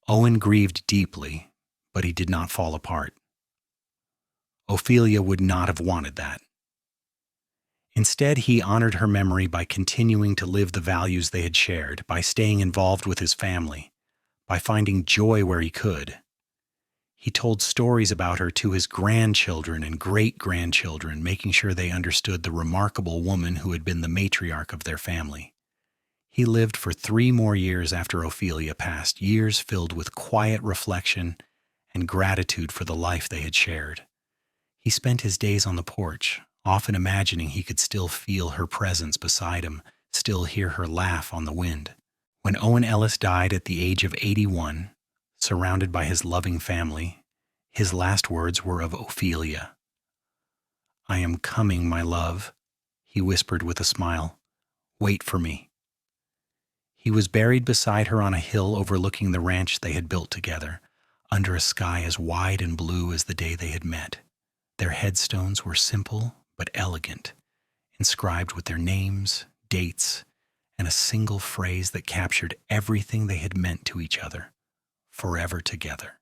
Owen grieved deeply, but he did not fall apart. Ophelia would not have wanted that. Instead, he honored her memory by continuing to live the values they had shared, by staying involved with his family, by finding joy where he could. He told stories about her to his grandchildren and great-grandchildren, making sure they understood the remarkable woman who had been the matriarch of their family. He lived for 3 more years after Ophelia passed, years filled with quiet reflection and gratitude for the life they had shared. He spent his days on the porch, often imagining he could still feel her presence beside him, still hear her laugh on the wind. When Owen Ellis died at the age of 81, surrounded by his loving family, his last words were of Ophelia. "I am coming, my love," he whispered with a smile. "Wait for me." He was buried beside her on a hill overlooking the ranch they had built together, under a sky as wide and blue as the day they had met. Their headstones were simple but elegant, inscribed with their names, dates, and a single phrase that captured everything they had meant to each other, forever together.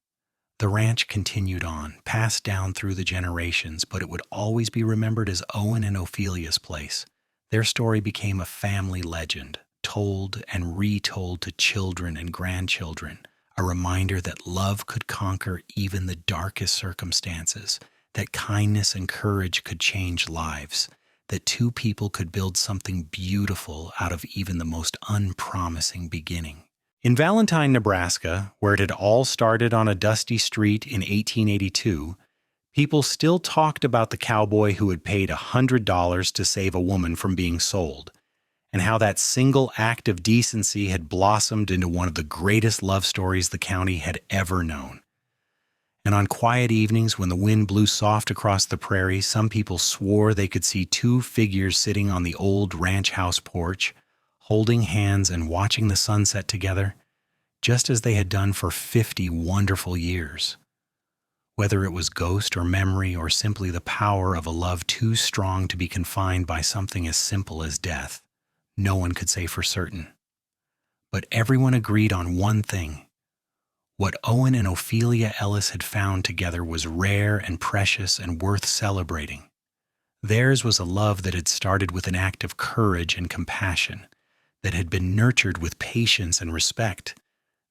The ranch continued on, passed down through the generations, but it would always be remembered as Owen and Ophelia's place. Their story became a family legend, told and retold to children and grandchildren, a reminder that love could conquer even the darkest circumstances, that kindness and courage could change lives, that 2 people could build something beautiful out of even the most unpromising beginning. In Valentine, Nebraska, where it had all started on a dusty street in 1882, people still talked about the cowboy who had paid $100 to save a woman from being sold, and how that single act of decency had blossomed into one of the greatest love stories the county had ever known. And on quiet evenings when the wind blew soft across the prairie, some people swore they could see 2 figures sitting on the old ranch house porch, holding hands and watching the sunset together, just as they had done for 50 wonderful years. Whether it was ghost or memory or simply the power of a love too strong to be confined by something as simple as death, no one could say for certain. But everyone agreed on one thing. What Owen and Ophelia Ellis had found together was rare and precious and worth celebrating. Theirs was a love that had started with an act of courage and compassion, that had been nurtured with patience and respect,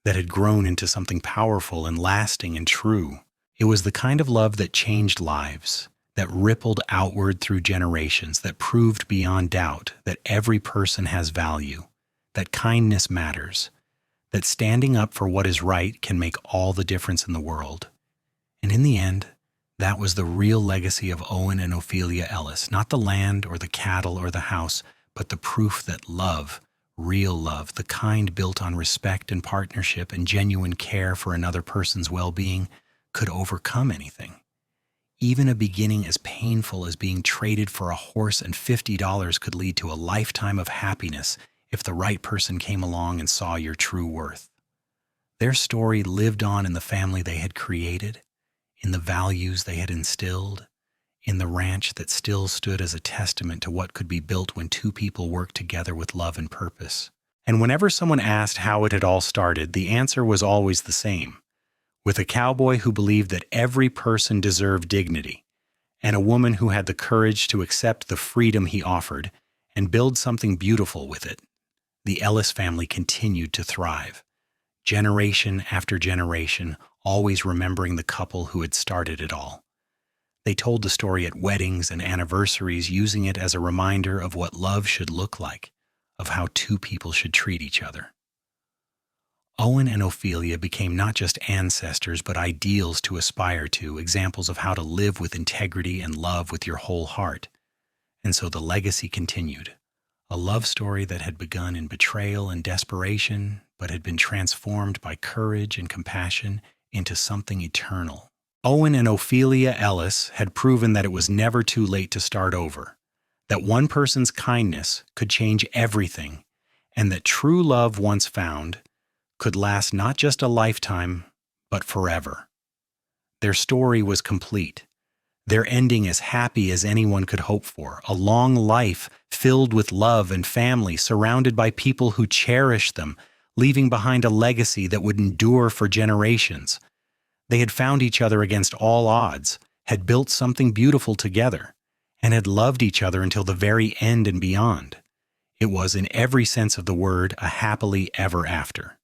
that had grown into something powerful and lasting and true. It was the kind of love that changed lives, that rippled outward through generations, that proved beyond doubt that every person has value, that kindness matters, that standing up for what is right can make all the difference in the world. And in the end, that was the real legacy of Owen and Ophelia Ellis, not the land or the cattle or the house, but the proof that love, real love, the kind built on respect and partnership and genuine care for another person's well-being, could overcome anything. Even a beginning as painful as being traded for a horse and $50 could lead to a lifetime of happiness if the right person came along and saw your true worth. Their story lived on in the family they had created, in the values they had instilled, in the ranch that still stood as a testament to what could be built when 2 people worked together with love and purpose. And whenever someone asked how it had all started, the answer was always the same, with a cowboy who believed that every person deserved dignity, and a woman who had the courage to accept the freedom he offered and build something beautiful with it. The Ellis family continued to thrive, generation after generation, always remembering the couple who had started it all. They told the story at weddings and anniversaries, using it as a reminder of what love should look like, of how 2 people should treat each other. Owen and Ophelia became not just ancestors, but ideals to aspire to, examples of how to live with integrity and love with your whole heart. And so the legacy continued. A love story that had begun in betrayal and desperation, but had been transformed by courage and compassion into something eternal. Owen and Ophelia Ellis had proven that it was never too late to start over, that one person's kindness could change everything, and that true love once found could last not just a lifetime, but forever. Their story was complete. Their ending as happy as anyone could hope for, a long life filled with love and family, surrounded by people who cherished them, leaving behind a legacy that would endure for generations. They had found each other against all odds, had built something beautiful together, and had loved each other until the very end and beyond. It was, in every sense of the word, a happily ever after.